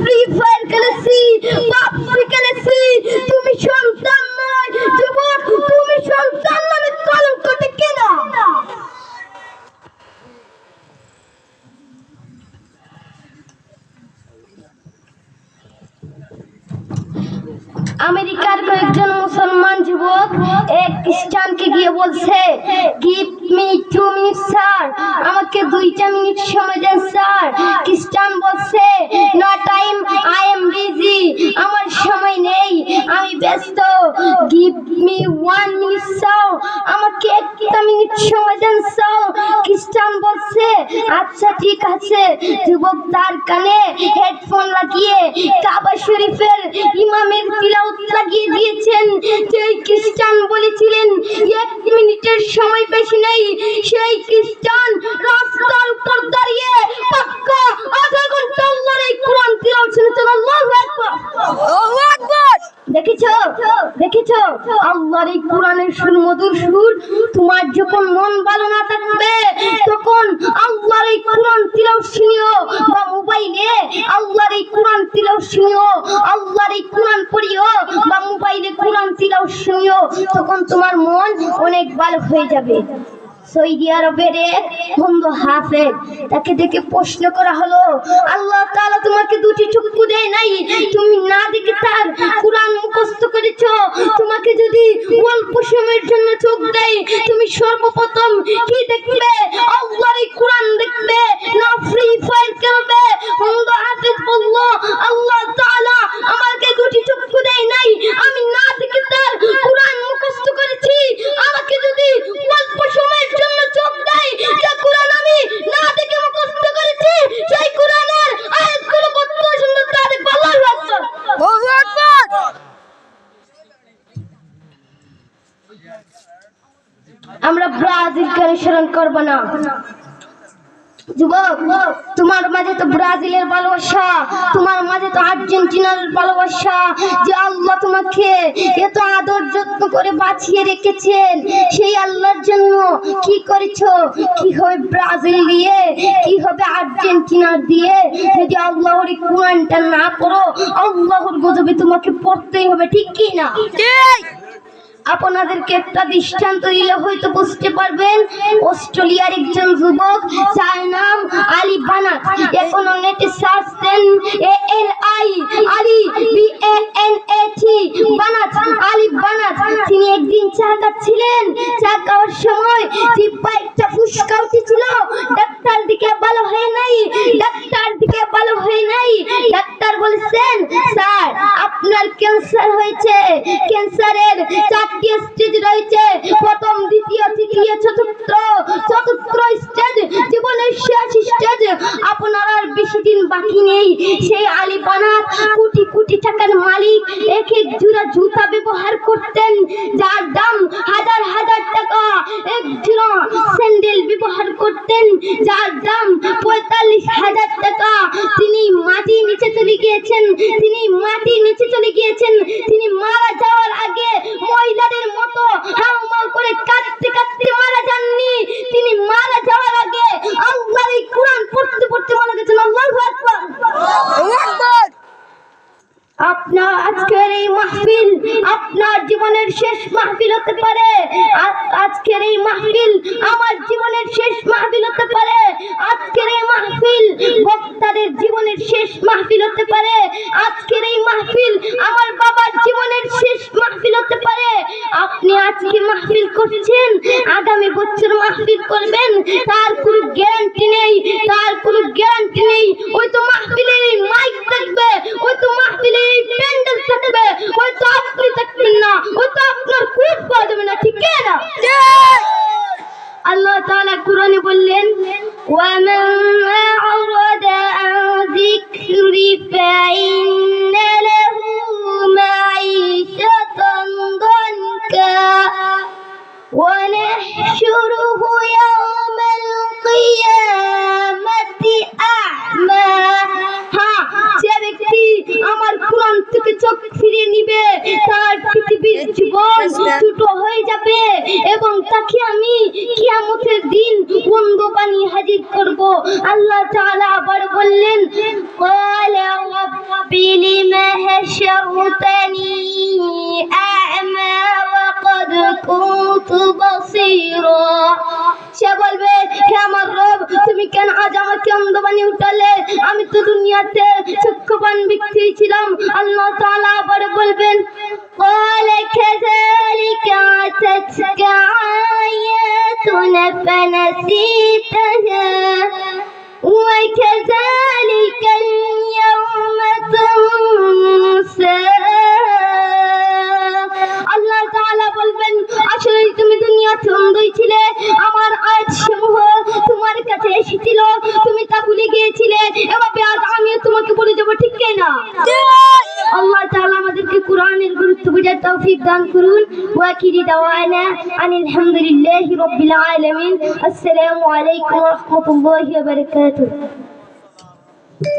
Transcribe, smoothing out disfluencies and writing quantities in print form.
Free fire খেলেছি, PUBG খেলেছি। তুমি সন্তান নয় যুবক, তুমি সন্তান নামে কলঙ্ক থেকে না। আমেরিকার কয়েকজন মুসলমান যুবক এক খ্রিস্টানকে গিয়ে বলছে, গিভ মি 2 মিনিট স্যার, আমাকে 2টা মিনিট সময় দেন স্যার। খ্রিস্টান বলছে, no time, I am busy, আমার সময় নেই, আমি ব্যস্ত। গিভ মি 1 মিনিট স্যার, আমাকে 1টা মিনিট সময় দেন স্যার। খ্রিস্টান বলছে, আচ্ছা ঠিক আছে। যুবক তার কানে হেডফোন লাগিয়ে কাবা শরীফের ইমামের তিলাওয়াত লাগিয়ে দিয়েছেন। সেই খ্রিস্টান বলেছিলেন 1 মিনিটের সময় বেশি নেই। সেই খ্রিস্টান রাস্তার উপর দাঁড়িয়ে পাক্কা আধা ঘন্টা আল্লাহর এই কোরআন তিলাওয়াত শুনেছেন। আল্লাহু আকবার, আল্লাহু আকবার। দেখেছো দেখেছো আল্লাহর এই কোরআনের সুমধুর সুর। তোমার যখন মন ভালো না থাকবে তখন আল্লাহর এই কোরআন তিলাওয়াত শুনিও, বা মোবাইলে আল্লাহর এই কোরআন তিলাওয়াত শুনিও, আল্লাহর এই কোরআন পড়িও, বা মোবাইলে কোরআন তিলাওয়াত শুনিও, তখন তোমার মন অনেক ভালো হয়ে যাবে। সৌদি আরবের এক বন্ধু হাফেজ, তাকে দেখে প্রশ্ন করা হলো, আল্লাহ তাআলা তোমাকে 2টি চক্ষু দেয় নাই, তুমি না দেখে তার কোরআন মুখস্থ করেছো। তোমাকে যদি অল্প সময়ের জন্য চোখ দেয়, তুমি সর্বপ্রথম কি দেখবে? আল্লাহর এই কোরআন দেখবে, না ফ্রি ফায়ার খেলবে। বন্ধু হাফেজ বলল, আল্লাহ তাআলা আমাকে 2টি চক্ষু দেয় নাই, আমি না দেখে তার কোরআন মুখস্থ করেছি। আমাকে যদি অল্প সময়ের জন্য চোখ দেয়, যে কোরআন আমি না দেখে মুখস্থ করেছি, সেই কোরআনের আয়াতগুলো কত সুন্দর তা দেখবে। আল্লাহু আকবার, আল্লাহু আকবার। আমরা ব্রাজিলকে অনুসরণ করব না। যুবক, তোমার মাঝে তো ব্রাজিলের ভালোবাসা, তোমার মাঝে তো আর্জেন্টিনার ভালোবাসা। যে আল্লাহ তোমাকে এত আদর যত্ন করে বাঁচিয়ে রেখেছেন, সেই আল্লাহর জন্য কি করেছো? কি হবে ব্রাজিল দিয়ে, কি হবে আর্জেন্টিনার দিয়ে? যদি আল্লাহর কোরআনটা না পড়ো, আল্লাহর গজবে তোমাকে পড়তেই হবে, ঠিক কি না? আপনাদেরকে একটা দৃষ্টান্ত দিলে হয়তো বুঝতে পারবেন। অস্ট্রেলিয়ার একজন যুবক, যার নাম আলী বানাত, এখন নেটে সার্চ দেন আলী BANAT বানাত, আলী বানাত। তিনি একদিন চা খাচ্ছিলেন, চা খাওয়ার সময় জিহ্বায় একটা ফুসকা উঠেছিল। ডাক্তার দিকে ভালো হয় নাই, ডাক্তার দিকে ভালো হয় নাই। ডাক্তার বলেছেন, স্যার আপনার ক্যান্সার হয়েছে। ক্যান্সারের 4টি স্টেজ রয়েছে, প্রথম, দ্বিতীয়, তৃতীয়, চতুর্থ স্টেজ, জীবনের শেষ স্টেজ। আপনার আর বেশি দিন বাকি নেই। সেই আলী বানাত কোটি কোটি টাকার মালিক, এক এক জোড়া জুতা ব্যবহার করতেন, যার দাম হাজার হাজার টাকা। এক জোড়া স্যান্ডেল ব্যবহার করতেন, যার দাম 45,000 টাকা। তিনি মাটির নিচে চলে গিয়েছেন, তিনি মাটির নিচে চলে গিয়েছেন। তিনি মারা যাওয়ার আগে মহিলাদের মতো হাউমাউ করে কাঁদতে কাঁদতে মারা যাননি। তিনি মারা যাওয়ার আগে আল্লাহর এই কোরআন পড়তে পড়তে মারা গেছেন। আল্লাহু আকবার, আল্লাহু আকবার। আপনার আজকের এই মাহফিল আপনার জীবনের শেষ মাহফিল হতে পারে। আজকের এই মাহফিল আমার জীবনের শেষ মাহফিল হতে পারে। আজকের এই মাহফিল বক্তাদের জীবনের শেষ মাহফিল হতে পারে। আজকের এই মাহফিল আমার বাবার জীবনের শেষ মাহফিল হতে পারে। আপনি আজকে মাহফিল করছেন, আগামী বছর মাহফিল করবেন, তার কোনো গ্যারান্টি নেই, তার কোনো গ্যারান্টি নেই। ওই তো মাহফিলের এই মাইক থাকবে, ওই তো মাহফিলের এই প্যান্ডেল থাকবে, ওই তো আপনি থাকবেন না, ওই তো আপনার খুব পাওয়া যাবে না, ঠিক না? আল্লাহ তাআলা কোরআনে বললেন, ওয়া মান আ'রাদা আন যিকরি ফাইন্না লাহু মাঈশাতান দানকা ওয়া নাহশুরুহু ইয়াওমাল কিয়ামাতি আ'মা। যে ব্যক্তি আমার কোরআন থেকে চোখ ফিরিয়ে নিবে, তার পৃথিবীর জীবন ছোট হয়ে যাবে এবং তাকে আমি কিয়ামতের দিন অন্ধ বানিয়ে হাজির করব। আল্লাহ তাআলা আবার বললেন, ক্বালা حشرتني أعمى وقد كنت بصيرا। সে বলবে, হে আমার রব, তুমি কেন আজ আমাকে অন্ধ বানিয়ে উঠালে? আমি তো দুনিয়াতে চক্ষুবান ব্যক্তি ছিলাম। আল্লাহ তাআলা আবার বলবেন, قال كذلك أتتك آياتنا فنسيتها وكذلك اليوم تنسى। আল্লাহ তাআলা বলবেন, আসলে তুমি দুনিয়াতে অন্ধই ছিলে, আমার আয়াতসমূহ তোমার কাছে এসেছিল, তুমি তা ভুলে গিয়েছিলে, এভাবে আজ আমিও তোমাকে বলে যাবো, ঠিক না? আল্লাহ তাআলা আমাদেরকে কোরআনের গুরুত্ব বোঝার তৌফিক দান করুন। ওয়া আখিরি দাওয়ানা আনিল হামদুলিল্লাহি রাব্বিল আলামিন। আসসালামু আলাইকুম ওয়া রাহমাতুল্লাহি ওয়া বারাকাতুহু।